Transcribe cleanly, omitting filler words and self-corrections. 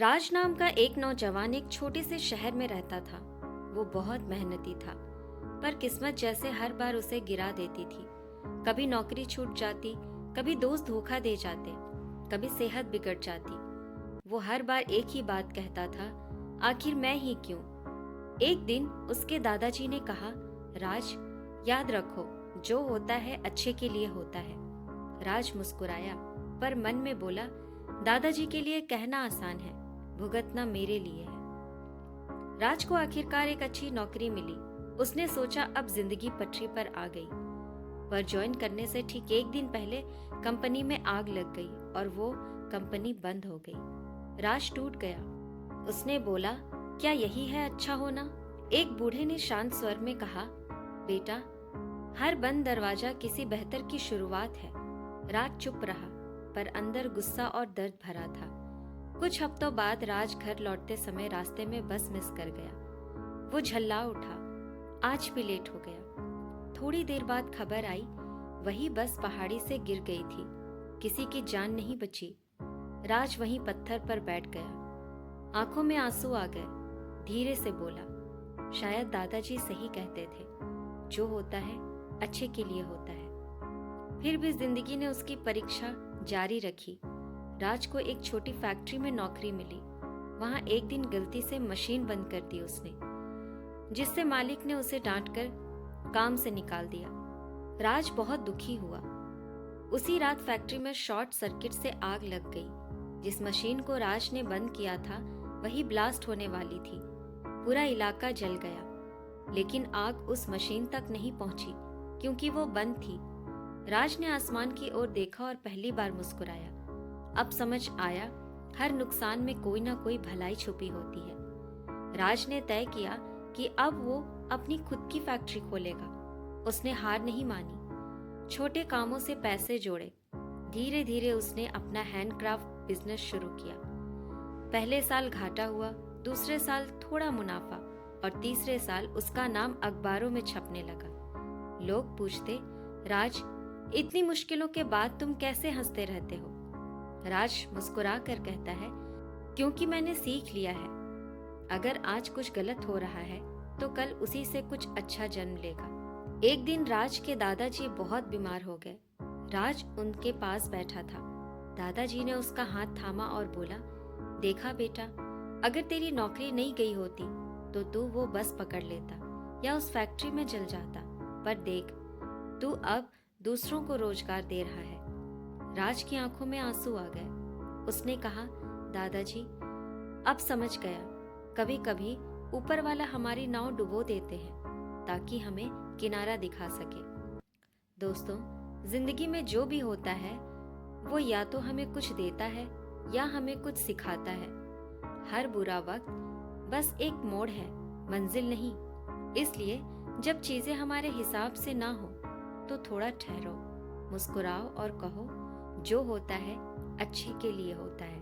राज नाम का एक नौजवान एक छोटे से शहर में रहता था। वो बहुत मेहनती था, पर किस्मत जैसे हर बार उसे गिरा देती थी। कभी नौकरी छूट जाती, कभी दोस्त धोखा दे जाते, कभी सेहत बिगड़ जाती। वो हर बार एक ही बात कहता था, आखिर मैं ही क्यों। एक दिन उसके दादाजी ने कहा, राज, याद रखो, जो होता है अच्छे के लिए होता है। राज मुस्कुराया, पर मन में बोला, दादाजी के लिए कहना आसान है, भुगतना मेरे लिए है। राज को आखिरकार एक अच्छी नौकरी मिली। उसने सोचा अब जिंदगी पटरी पर आ गई, पर ज्वाइन करने से ठीक एक दिन पहले कंपनी में आग लग गई और वो कंपनी बंद हो गई। राज टूट गया। उसने बोला, क्या यही है अच्छा होना? एक बूढ़े ने शांत स्वर में कहा, बेटा, हर बंद दरवाजा किसी बेहतर की शुरुआत है। राज चुप रहा, पर अंदर गुस्सा और दर्द भरा था। कुछ हफ्तों बाद राज घर लौटते समय रास्ते में बस मिस कर गया। वो झल्ला उठा, आज भी लेट हो गया। थोड़ी देर बाद खबर आई, वही बस पहाड़ी से गिर गई थी। किसी की जान नहीं बची। राज वहीं पत्थर पर बैठ गया। आंखों में आंसू आ गए। धीरे से बोला, शायद दादाजी सही कहते थे, जो होता है अच्छे के लिए होता है। फिर भी जिंदगी ने उसकी परीक्षा जारी रखी। राज को एक छोटी फैक्ट्री में नौकरी मिली। वहां एक दिन गलती से मशीन बंद कर दी उसने, जिससे मालिक ने उसे डांटकर काम से निकाल दिया। राज बहुत दुखी हुआ। उसी रात फैक्ट्री में शॉर्ट सर्किट से आग लग गई। जिस मशीन को राज ने बंद किया था वही ब्लास्ट होने वाली थी। पूरा इलाका जल गया, लेकिन आग उस मशीन तक नहीं पहुंची क्योंकि वो बंद थी। राज ने आसमान की ओर देखा और पहली बार मुस्कुराया। अब समझ आया, हर नुकसान में कोई ना कोई भलाई छुपी होती है। राज ने तय किया कि अब वो अपनी खुद की फैक्ट्री खोलेगा। उसने हार नहीं मानी। छोटे कामों से पैसे जोड़े। धीरे धीरे उसने अपना हैंडक्राफ्ट बिजनेस शुरू किया। पहले साल घाटा हुआ, दूसरे साल थोड़ा मुनाफा और तीसरे साल उसका नाम अखबारों में छपने लगा। लोग पूछते, राज, इतनी मुश्किलों के बाद तुम कैसे हंसते रहते हो? राज मुस्कुरा कर कहता है, क्योंकि मैंने सीख लिया है, अगर आज कुछ गलत हो रहा है तो कल उसी से कुछ अच्छा जन्म लेगा। एक दिन राज के दादाजी बहुत बीमार हो गए। राज उनके पास बैठा था। दादाजी ने उसका हाथ थामा और बोला, देखा बेटा, अगर तेरी नौकरी नहीं गई होती तो तू वो बस पकड़ लेता या उस फैक्ट्री में जल जाता, पर देख, तू अब दूसरों को रोजगार दे रहा है। राज की आंखों में आंसू आ गए। उसने कहा, दादाजी, अब समझ गया, कभी कभी ऊपर वाला हमारी नाव डुबो देते हैं ताकि हमें किनारा दिखा सके। दोस्तों, जिंदगी में जो भी होता है वो या तो हमें कुछ देता है या हमें कुछ सिखाता है। हर बुरा वक्त बस एक मोड़ है, मंजिल नहीं। इसलिए जब चीजें हमारे हिसाब से ना हो तो थोड़ा ठहरो, मुस्कुराओ और कहो, जो होता है अच्छे के लिए होता है।